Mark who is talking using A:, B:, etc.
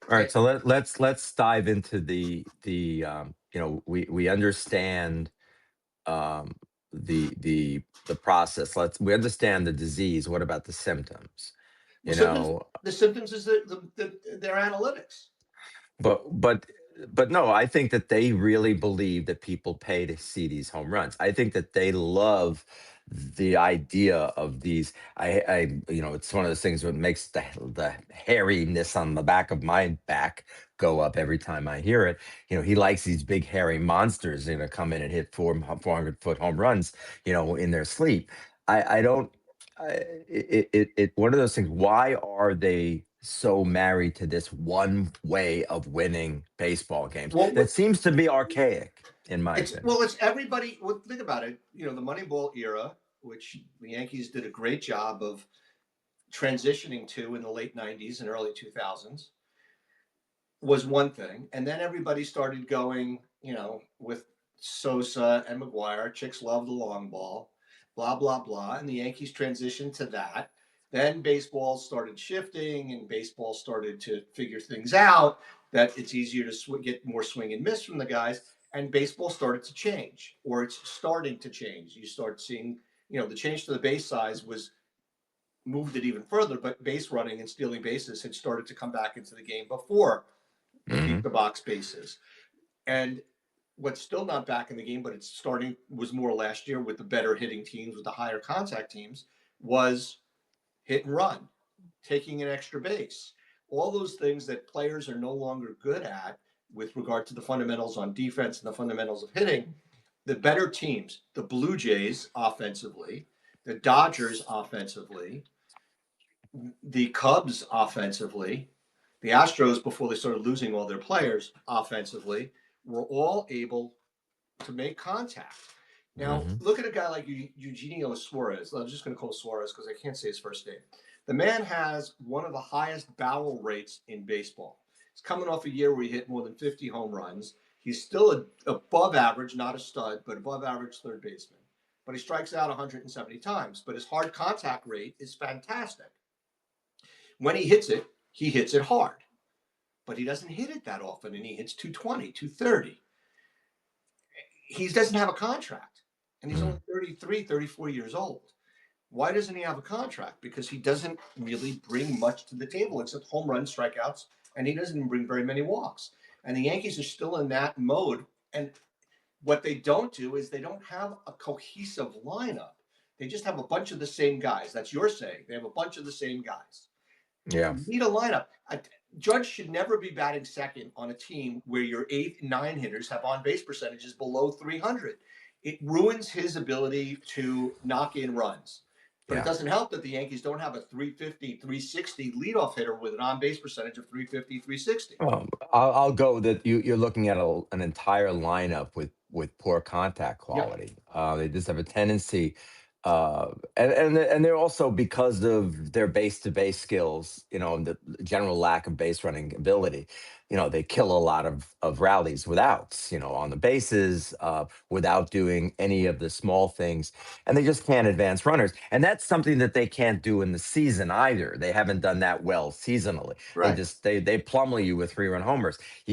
A: All right,
B: And
A: so let's dive into we understand um the process. We understand the disease. What about the symptoms?
B: well,
A: You
B: symptoms.
A: know,
B: The symptoms is their analytics.
A: But but but no, I think that they really believe that people pay to see these home runs. I think that they love the idea of these. It's one of those things that makes the hairiness on the back of my back go up every time I hear it. He likes these big hairy monsters, come in and hit 400-foot home runs, in their sleep. I don't. One of those things. Why are they so married to this one way of winning baseball games
B: Well,
A: that seems to be archaic, in my opinion?
B: it's everybody. Well, think about it. The Moneyball era, which the Yankees did a great job of transitioning to in the late '90s and early 2000s, was one thing, and then everybody started going, with Sosa and McGuire. Chicks love the long ball, blah blah blah, and the Yankees transitioned to that. Then baseball started shifting, and baseball started to figure things out that it's easier to get more swing and miss from the guys, and baseball started to change, or it's starting to change. You start seeing, the change to the base size was moved it even further, but base running and stealing bases had started to come back into the game before the
A: Hmm.
B: beat the box bases. And what's still not back in the game, but it's starting, was more last year with the better hitting teams, with the higher contact teams, was hit and run, taking an extra base. All those things that players are no longer good at with regard to the fundamentals on defense and the fundamentals of hitting. The better teams, the Blue Jays offensively, the Dodgers offensively, the Cubs offensively, the Astros, before they started losing all their players offensively, were all able to make contact. Now,
A: Hmm.
B: look at a guy like Eugenio Suarez. I'm just going to call Suarez because I can't say his first name. The man has one of the highest barrel rates in baseball. He's coming off a year where he hit more than 50 home runs. He's still above average, not a stud, but above average third baseman. But he strikes out 170 times. But his hard contact rate is fantastic. When he hits it hard, but he doesn't hit it that often, and he hits 220, 230. He doesn't have a contract, and he's only 33, 34 years old. Why doesn't he have a contract? Because he doesn't really bring much to the table except home runs, strikeouts, and he doesn't bring very many walks. And the Yankees are still in that mode. And what they don't do is they don't have a cohesive lineup. They just have a bunch of the same guys. That's your saying. They have a bunch of the same guys.
A: Yeah.
B: You need a lineup. Judge should never be batting second on a team where your 8 and 9 hitters have on base percentages below 300. It ruins his ability to knock in runs. But it
A: Yeah.
B: doesn't help that the Yankees don't have a 350, 360 leadoff hitter with an on base percentage of 350, 360.
A: Well, I'll go that you're looking at an entire lineup with poor contact
B: Yep.
A: quality. They just have a tendency, and they're also, because of their base to base skills, and the general lack of base running ability. They kill a lot of rallies without, on the bases, without doing any of the small things, and they just can't advance runners. And that's something that they can't do in the season either. They haven't done that well seasonally. They
B: Right.
A: just they plummet you with 3-run homers.